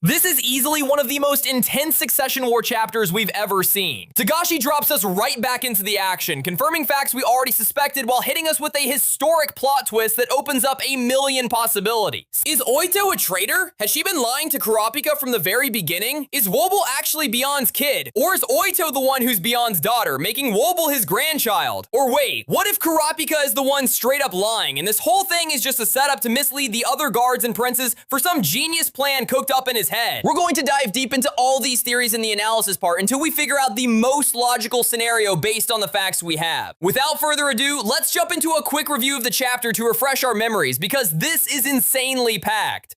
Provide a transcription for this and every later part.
This is easily one of the most intense Succession War chapters we've ever seen. Togashi drops us right back into the action, confirming facts we already suspected while hitting us with a historic plot twist that opens up a million possibilities. Is Oito a traitor? Has she been lying to Kurapika from the very beginning? Is Wobble actually Beyond's kid? Or is Oito the one who's Beyond's daughter, making Wobble his grandchild? Or wait, what if Kurapika is the one straight up lying, and this whole thing is just a setup to mislead the other guards and princes for some genius plan cooked up in his head? We're going to dive deep into all these theories in the analysis part until we figure out the most logical scenario based on the facts we have. Without further ado, let's jump into a quick review of the chapter to refresh our memories, because this is insanely packed.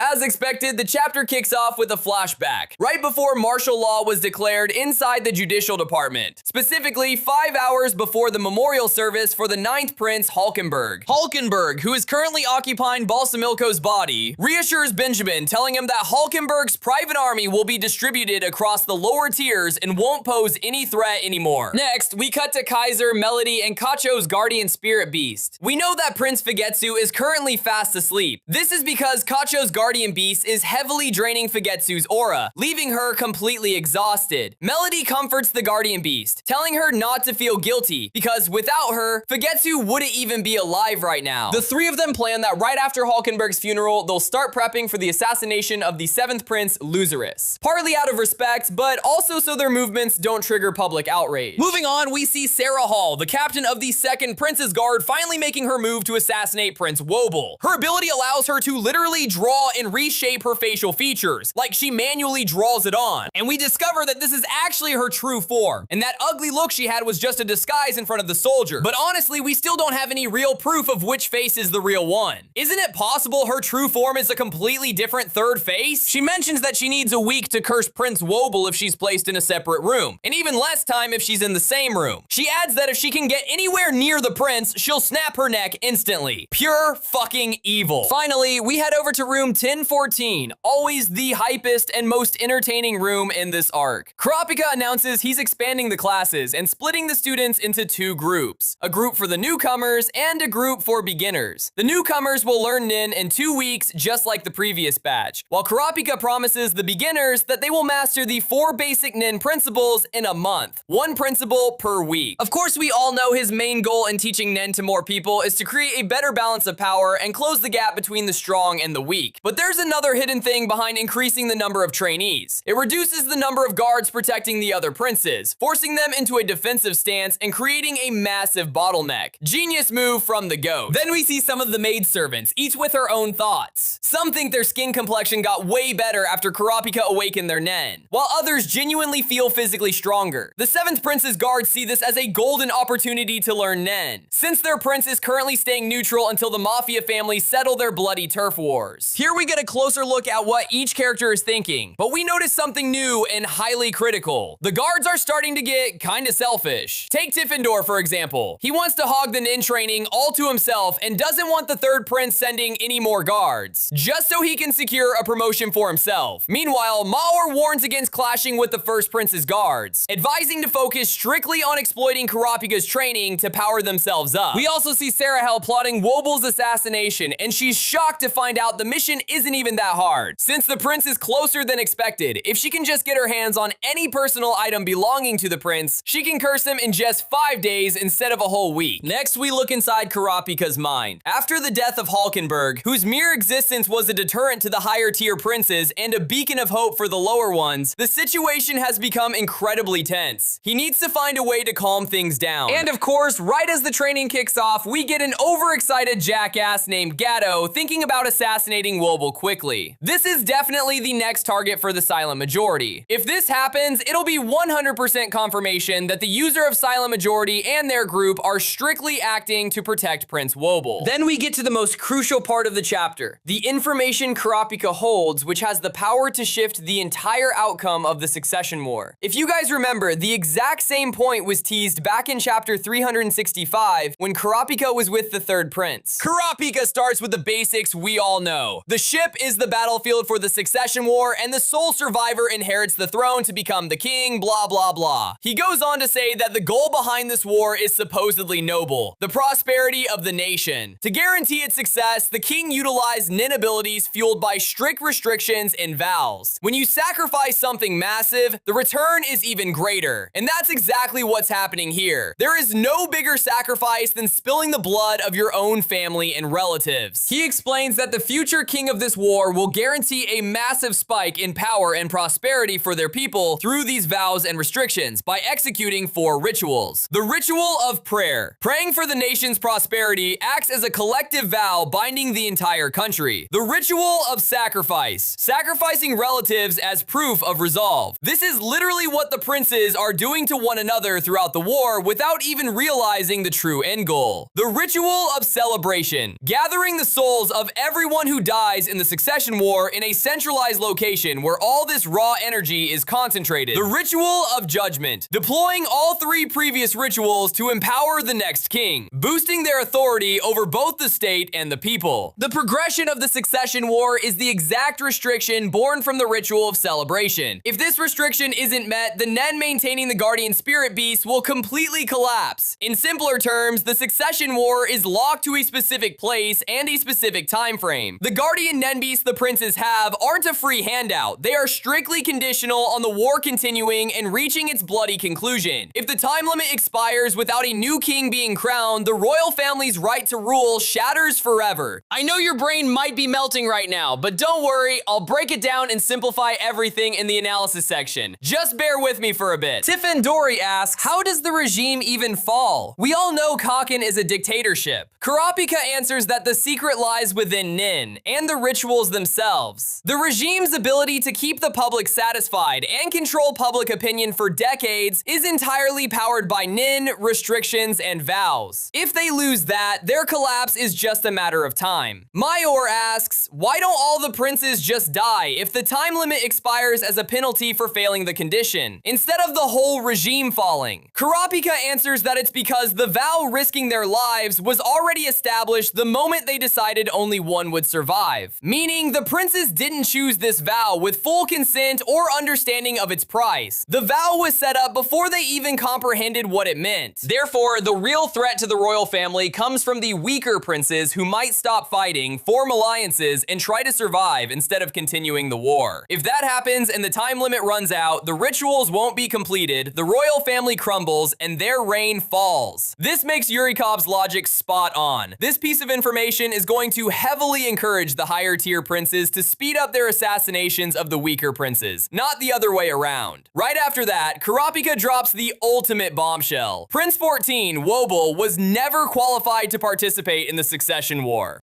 As expected, the chapter kicks off with a flashback, right before martial law was declared inside the Judicial Department. Specifically, 5 hours before the memorial service for the 9th Prince Hulkenberg. Hulkenberg, who is currently occupying Balsamilko's body, reassures Benjamin, telling him that Hulkenberg's private army will be distributed across the lower tiers and won't pose any threat anymore. Next, we cut to Kaiser, Melody, and Kacho's guardian spirit beast. We know that Prince Fugetsu is currently fast asleep. This is because Kacho's guardian beast is heavily draining Fugetsu's aura, leaving her completely exhausted. Melody comforts the guardian beast, telling her not to feel guilty, because without her, Fugetsu wouldn't even be alive right now. The three of them plan that right after Hulkenberg's funeral, they'll start prepping for the assassination of the 7th Prince, Loserus. Partly out of respect, but also so their movements don't trigger public outrage. Moving on, we see Sarah Hall, the captain of the 2nd Prince's Guard, finally making her move to assassinate Prince Wobble. Her ability allows her to literally draw and reshape her facial features, like she manually draws it on. And we discover that this is actually her true form, and that ugly look she had was just a disguise in front of the soldier. But honestly, we still don't have any real proof of which face is the real one. Isn't it possible her true form is a completely different third face? She mentions that she needs a week to curse Prince Wobble if she's placed in a separate room, and even less time if she's in the same room. She adds that if she can get anywhere near the prince, she'll snap her neck instantly. Pure fucking evil. Finally, we head over to room 1014, always the hypest and most entertaining room in this arc. Kurapika announces he's expanding the classes and splitting the students into 2 groups. A group for the newcomers and a group for beginners. The newcomers will learn Nin in 2 weeks, just like the previous batch, while Kurapika promises the beginners that they will master the 4 basic Nin principles in a month. 1 principle per week. Of course, we all know his main goal in teaching Nin to more people is to create a better balance of power and close the gap between the strong and the weak. But there's another hidden thing behind increasing the number of trainees. It reduces the number of guards protecting the other princes, forcing them into a defensive stance and creating a massive bottleneck. Genius move from the GOAT. Then we see some of the maidservants, each with her own thoughts. Some think their skin complexion got way better after Kurapika awakened their Nen, while others genuinely feel physically stronger. The 7th Prince's guards see this as a golden opportunity to learn Nen, since their prince is currently staying neutral until the Mafia family settle their bloody turf wars. Here we get a closer look at what each character is thinking, but we notice something new and highly critical. The guards are starting to get kinda selfish. Take Tiffendor, for example. He wants to hog the Nin training all to himself and doesn't want the 3rd Prince sending any more guards, just so he can secure a promotion for himself. Meanwhile, Maor warns against clashing with the 1st Prince's guards, advising to focus strictly on exploiting Kurapika's training to power themselves up. We also see Sarahel plotting Wobble's assassination, and she's shocked to find out the mission isn't even that hard, since the prince is closer than expected. If she can just get her hands on any personal item belonging to the prince, she can curse him in just 5 days instead of a whole week. Next, we look inside Kurapika's mind. After the death of Hulkenberg, whose mere existence was a deterrent to the higher tier princes and a beacon of hope for the lower ones, the situation has become incredibly tense. He needs to find a way to calm things down. And of course, right as the training kicks off, we get an overexcited jackass named Gyro thinking about assassinating Wobble quickly. This is definitely the next target for the silent majority. If this happens, it'll be 100% confirmation that the user of silent majority and their group are strictly acting to protect Prince Wobble. Then we get to the most crucial part of the chapter, the information Kurapika holds, which has the power to shift the entire outcome of the Succession War. If you guys remember, the exact same point was teased back in chapter 365 when Kurapika was with the 3rd Prince. Kurapika starts with the basics we all know. The ship is the battlefield for the succession war, and the sole survivor inherits the throne to become the king, blah blah blah. He goes on to say that the goal behind this war is supposedly noble, the prosperity of the nation. To guarantee its success, the king utilized nin abilities fueled by strict restrictions and vows. When you sacrifice something massive, the return is even greater. And that's exactly what's happening here. There is no bigger sacrifice than spilling the blood of your own family and relatives. He explains that the future king of this war will guarantee a massive spike in power and prosperity for their people through these vows and restrictions by executing 4 rituals. The ritual of prayer. Praying for the nation's prosperity acts as a collective vow binding the entire country. The ritual of sacrifice. Sacrificing relatives as proof of resolve. This is literally what the princes are doing to one another throughout the war without even realizing the true end goal. The ritual of celebration. Gathering the souls of everyone who dies in the succession war in a centralized location where all this raw energy is concentrated. The ritual of judgment. Deploying all 3 previous rituals to empower the next king, boosting their authority over both the state and the people. The progression of the succession war is the exact restriction born from the ritual of celebration. If this restriction isn't met, the Nen maintaining the guardian spirit beast will completely collapse. In simpler terms, the succession war is locked to a specific place and a specific time frame. The guardian Nen beasts the princes have aren't a free handout. They are strictly conditional on the war continuing and reaching its bloody conclusion. If the time limit expires without a new king being crowned, the royal family's right to rule shatters forever. I know your brain might be melting right now, but don't worry, I'll break it down and simplify everything in the analysis section. Just bear with me for a bit. Tiffin Dory asks, how does the regime even fall? We all know Kaken is a dictatorship. Kurapika answers that the secret lies within Nin and the rituals themselves. The regime's ability to keep the public satisfied and control public opinion for decades is entirely powered by Nin, restrictions, and vows. If they lose that, their collapse is just a matter of time. Mayor asks, why don't all the princes just die if the time limit expires as a penalty for failing the condition, instead of the whole regime falling? Kurapika answers that it's because the vow risking their lives was already established the moment they decided only one would survive. Meaning, the princes didn't choose this vow with full consent or understanding of its price. The vow was set up before they even comprehended what it meant. Therefore, the real threat to the royal family comes from the weaker princes who might stop fighting, form alliances, and try to survive instead of continuing the war. If that happens and the time limit runs out, the rituals won't be completed, the royal family crumbles, and their reign falls. This makes Yurikov's logic spot on. This piece of information is going to heavily encourage the higher tier princes to speed up their assassinations of the weaker princes, not the other way around. Right after that, Kurapika drops the ultimate bombshell. Prince 14, Wobble, was never qualified to participate in the succession war.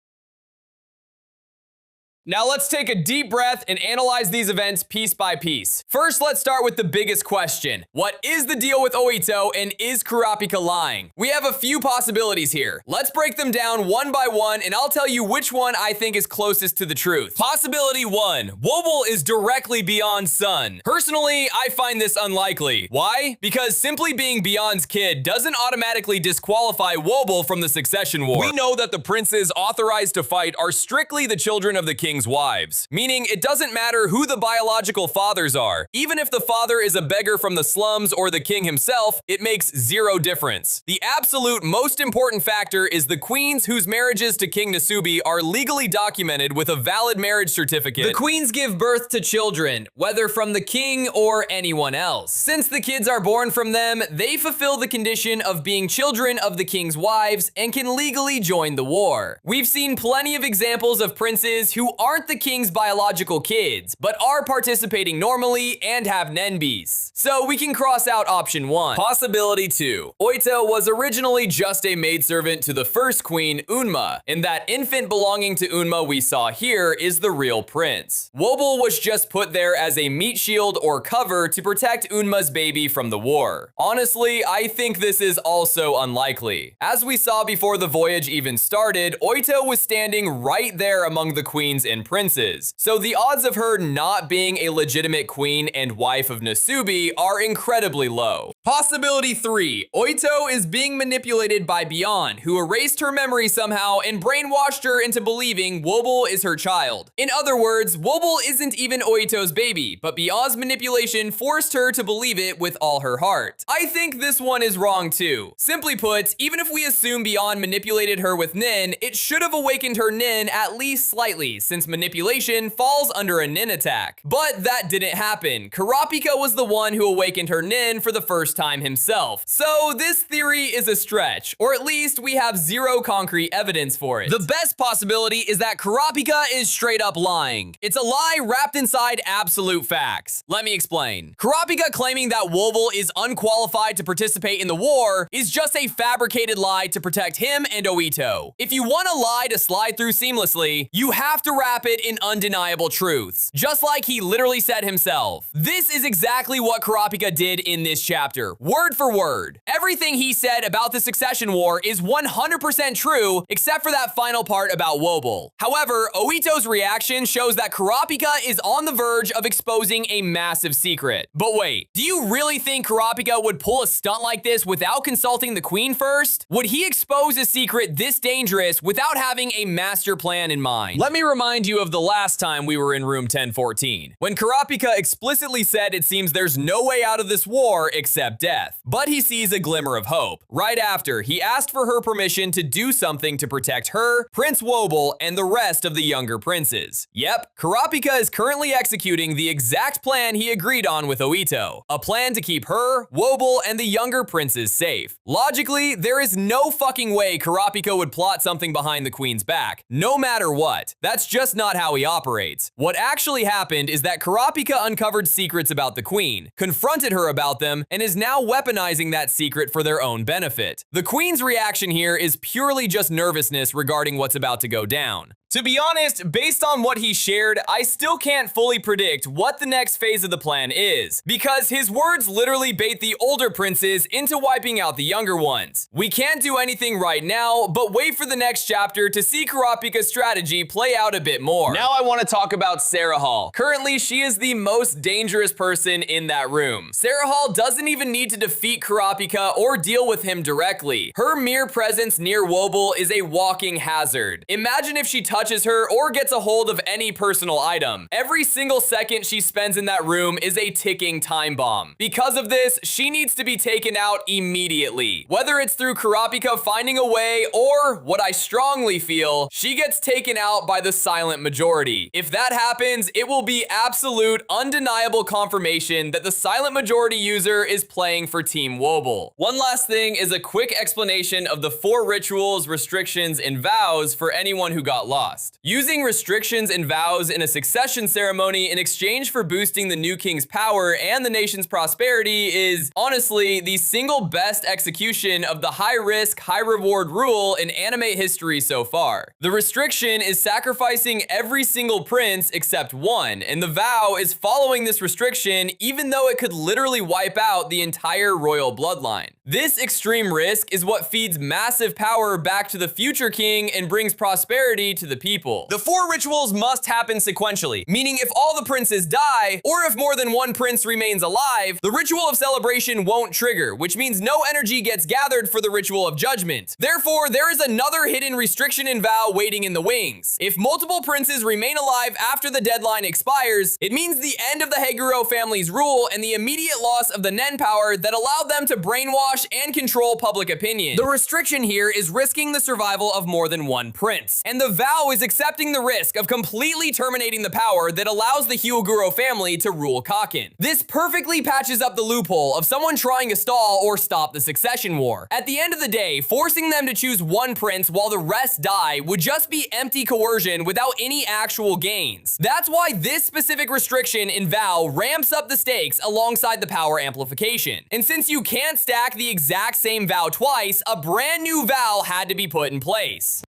Now let's take a deep breath and analyze these events piece by piece. First, let's start with the biggest question. What is the deal with Oito, and is Kurapika lying? We have a few possibilities here. Let's break them down one by one, and I'll tell you which one I think is closest to the truth. Possibility 1. Wobble is directly Beyond's son. Personally, I find this unlikely. Why? Because simply being Beyond's kid doesn't automatically disqualify Wobble from the succession war. We know that the princes authorized to fight are strictly the children of the king's wives, meaning it doesn't matter who the biological fathers are. Even if the father is a beggar from the slums or the king himself, it makes zero difference. The absolute most important factor is the queens whose marriages to King Nasubi are legally documented with a valid marriage certificate. The queens give birth to children, whether from the king or anyone else. Since the kids are born from them, they fulfill the condition of being children of the king's wives and can legally join the war. We've seen plenty of examples of princes who aren't the king's biological kids, but are participating normally and have Nenbis. So we can cross out option 1. Possibility 2. Oito was originally just a maidservant to the first queen, Unma, and that infant belonging to Unma we saw here is the real prince. Wobble was just put there as a meat shield or cover to protect Unma's baby from the war. Honestly, I think this is also unlikely. As we saw before the voyage even started, Oito was standing right there among the queens and princes, so the odds of her not being a legitimate queen and wife of Nasubi are incredibly low. Possibility 3. Oito is being manipulated by Beyond, who erased her memory somehow and brainwashed her into believing Wobble is her child. In other words, Wobble isn't even Oito's baby, but Beyond's manipulation forced her to believe it with all her heart. I think this one is wrong too. Simply put, even if we assume Beyond manipulated her with Nin, it should have awakened her Nin at least slightly, since manipulation falls under a Nin attack. But that didn't happen. Kurapika was the one who awakened her Nin for the first time himself. So this theory is a stretch, or at least we have zero concrete evidence for it. The best possibility is that Kurapika is straight up lying. It's a lie wrapped inside absolute facts. Let me explain. Kurapika claiming that Wobble is unqualified to participate in the war is just a fabricated lie to protect him and Oito. If you want a lie to slide through seamlessly, you have to wrap it in undeniable truths, just like he literally said himself. This is exactly what Kurapika did in this chapter, word for word. Everything he said about the succession war is 100% true, except for that final part about Wobble. However, Oito's reaction shows that Kurapika is on the verge of exposing a massive secret. But wait, do you really think Kurapika would pull a stunt like this without consulting the queen first? Would he expose a secret this dangerous without having a master plan in mind? Let me remind you of the last time we were in room 1014, when Kurapika explicitly said it seems there's no way out of this war except death. But he sees a glimmer of hope. Right after, he asked for her permission to do something to protect her, Prince Wobble, and the rest of the younger princes. Yep, Kurapika is currently executing the exact plan he agreed on with Oito, a plan to keep her, Wobble, and the younger princes safe. Logically, there is no fucking way Kurapika would plot something behind the queen's back, no matter what. That's just not how he operates. What actually happened is that Kurapika uncovered secrets about the queen, confronted her about them, and is now weaponizing that secret for their own benefit. The queen's reaction here is purely just nervousness regarding what's about to go down. To be honest, based on what he shared, I still can't fully predict what the next phase of the plan is, because his words literally bait the older princes into wiping out the younger ones. We can't do anything right now, but wait for the next chapter to see Kurapika's strategy play out a bit more. Now I want to talk about Sarah Hall. Currently, she is the most dangerous person in that room. Sarah Hall doesn't even need to defeat Kurapika or deal with him directly. Her mere presence near Wobble is a walking hazard. Imagine if she touches her or gets a hold of any personal item. Every single second she spends in that room is a ticking time bomb. Because of this, she needs to be taken out immediately. Whether it's through Kurapika finding a way or, what I strongly feel, she gets taken out by the silent majority. If that happens, it will be absolute, undeniable confirmation that the silent majority user is playing for Team Wobble. One last thing is a quick explanation of the 4 rituals, restrictions, and vows for anyone who got lost. Using restrictions and vows in a succession ceremony in exchange for boosting the new king's power and the nation's prosperity is, honestly, the single best execution of the high-risk, high-reward rule in anime history so far. The restriction is sacrificing every single prince except one, and the vow is following this restriction even though it could literally wipe out the entire royal bloodline. This extreme risk is what feeds massive power back to the future king and brings prosperity to the people. The 4 rituals must happen sequentially, meaning if all the princes die, or if more than one prince remains alive, the ritual of celebration won't trigger, which means no energy gets gathered for the ritual of judgment. Therefore, there is another hidden restriction and vow waiting in the wings. If multiple princes remain alive after the deadline expires, it means the end of the Heguro family's rule and the immediate loss of the Nen power that allowed them to brainwash and control public opinion. The restriction here is risking the survival of more than one prince, and the vow is accepting the risk of completely terminating the power that allows the Hyoguro family to rule Kaken. This perfectly patches up the loophole of someone trying to stall or stop the succession war. At the end of the day, forcing them to choose one prince while the rest die would just be empty coercion without any actual gains. That's why this specific restriction in vow ramps up the stakes alongside the power amplification. And since you can't stack the exact same vow twice, a brand new vow had to be put in place.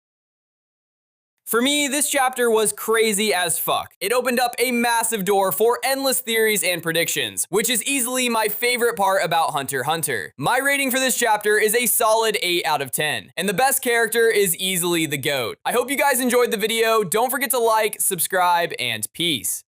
For me, this chapter was crazy as fuck. It opened up a massive door for endless theories and predictions, which is easily my favorite part about Hunter x Hunter. My rating for this chapter is a solid 8 out of 10, and the best character is easily the GOAT. I hope you guys enjoyed the video. Don't forget to like, subscribe, and peace.